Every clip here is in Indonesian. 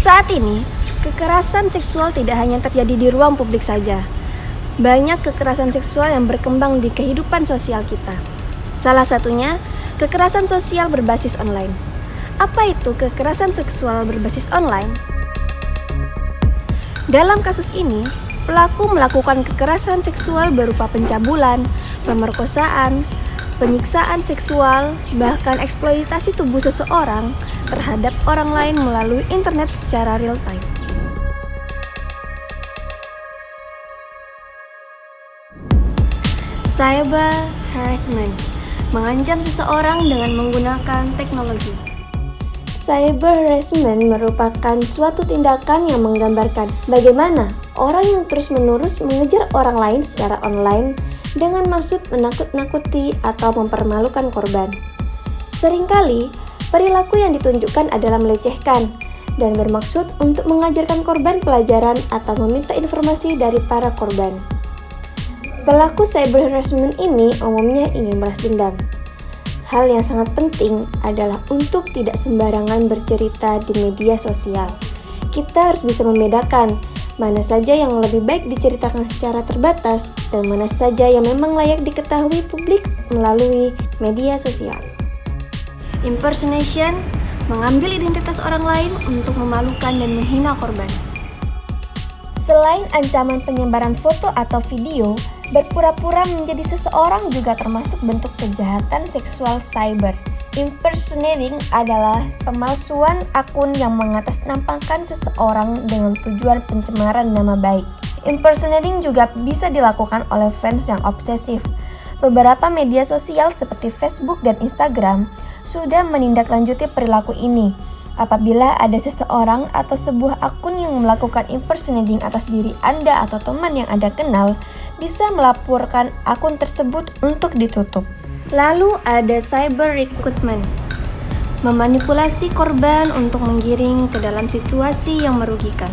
Saat ini, kekerasan seksual tidak hanya terjadi di ruang publik saja. Banyak kekerasan seksual yang berkembang di kehidupan sosial kita. Salah satunya, kekerasan sosial berbasis online. Apa itu kekerasan seksual berbasis online? Dalam kasus ini, pelaku melakukan kekerasan seksual berupa pencabulan, pemerkosaan, penyiksaan seksual, bahkan eksploitasi tubuh seseorang terhadap orang lain melalui internet secara real time. Cyber harassment mengancam seseorang dengan menggunakan teknologi. Cyber harassment merupakan suatu tindakan yang menggambarkan bagaimana orang yang terus-menerus mengejar orang lain secara online dengan maksud menakut-nakuti atau mempermalukan korban. Seringkali, perilaku yang ditunjukkan adalah melecehkan dan bermaksud untuk mengajarkan korban pelajaran atau meminta informasi dari para korban. Pelaku cyber harassment ini umumnya ingin balas dendam. Hal yang sangat penting adalah untuk tidak sembarangan bercerita di media sosial. Kita harus bisa membedakan mana saja yang lebih baik diceritakan secara terbatas dan mana saja yang memang layak diketahui publik melalui media sosial. Impersonation mengambil identitas orang lain untuk memalukan dan menghina korban. Selain ancaman penyebaran foto atau video, berpura-pura menjadi seseorang juga termasuk bentuk kejahatan seksual cyber. Impersonating adalah pemalsuan akun yang mengatasnamakan seseorang dengan tujuan pencemaran nama baik. Impersonating juga bisa dilakukan oleh fans yang obsesif. Beberapa media sosial seperti Facebook dan Instagram sudah menindaklanjuti perilaku ini. Apabila ada seseorang atau sebuah akun yang melakukan impersonating atas diri Anda atau teman yang Anda kenal, bisa melaporkan akun tersebut untuk ditutup. Lalu ada cyber recruitment, memanipulasi korban untuk menggiring ke dalam situasi yang merugikan.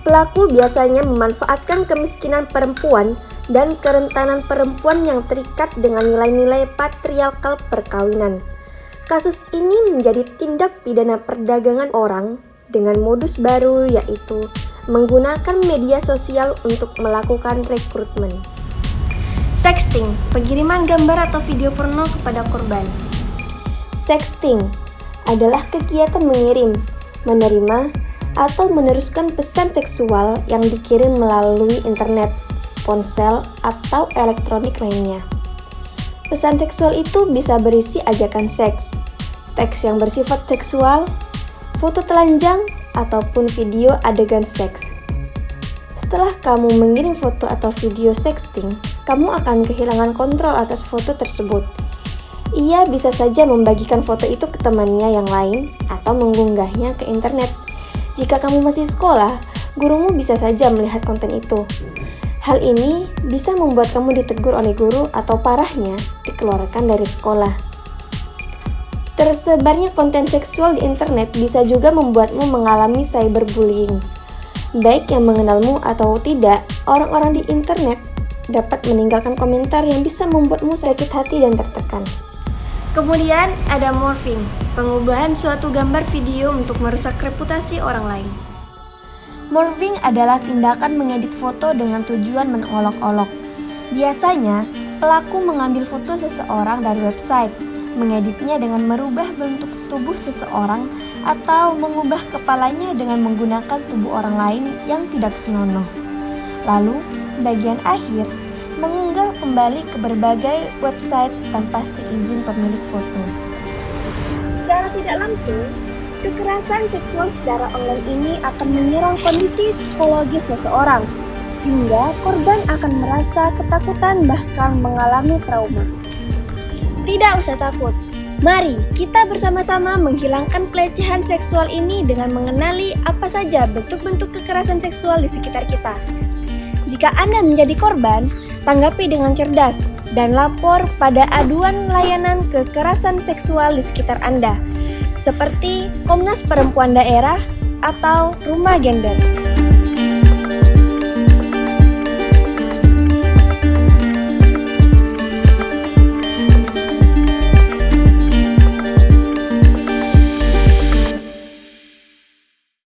Pelaku biasanya memanfaatkan kemiskinan perempuan dan kerentanan perempuan yang terikat dengan nilai-nilai patriarkal perkawinan. Kasus ini menjadi tindak pidana perdagangan orang dengan modus baru, yaitu menggunakan media sosial untuk melakukan rekrutmen. Sexting, pengiriman gambar atau video porno kepada korban. Sexting adalah kegiatan mengirim, menerima, atau meneruskan pesan seksual yang dikirim melalui internet, ponsel, atau elektronik lainnya. Pesan seksual itu bisa berisi ajakan seks, teks yang bersifat seksual, foto telanjang, ataupun video adegan seks. Setelah kamu mengirim foto atau video sexting, kamu akan kehilangan kontrol atas foto tersebut. Ia bisa saja membagikan foto itu ke temannya yang lain atau mengunggahnya ke internet. Jika kamu masih sekolah, gurumu bisa saja melihat konten itu. Hal ini bisa membuat kamu ditegur oleh guru atau parahnya dikeluarkan dari sekolah. Tersebarnya konten seksual di internet bisa juga membuatmu mengalami cyberbullying. Baik yang mengenalmu atau tidak, orang-orang di internet dapat meninggalkan komentar yang bisa membuatmu sakit hati dan tertekan. Kemudian ada morphing, pengubahan suatu gambar video untuk merusak reputasi orang lain. Morphing adalah tindakan mengedit foto dengan tujuan mengolok-olok. Biasanya, pelaku mengambil foto seseorang dari website, mengeditnya dengan merubah bentuk tubuh seseorang atau mengubah kepalanya dengan menggunakan tubuh orang lain yang tidak senonoh. Lalu, bagian akhir, mengunggah kembali ke berbagai website tanpa seizin pemilik foto. Secara tidak langsung, kekerasan seksual secara online ini akan menyerang kondisi psikologis seseorang, sehingga korban akan merasa ketakutan bahkan mengalami trauma. Tidak usah takut, mari kita bersama-sama menghilangkan pelecehan seksual ini dengan mengenali apa saja bentuk-bentuk kekerasan seksual di sekitar kita. Jika Anda menjadi korban, tanggapi dengan cerdas dan lapor pada aduan layanan kekerasan seksual di sekitar Anda, seperti Komnas Perempuan Daerah atau Rumah Gender.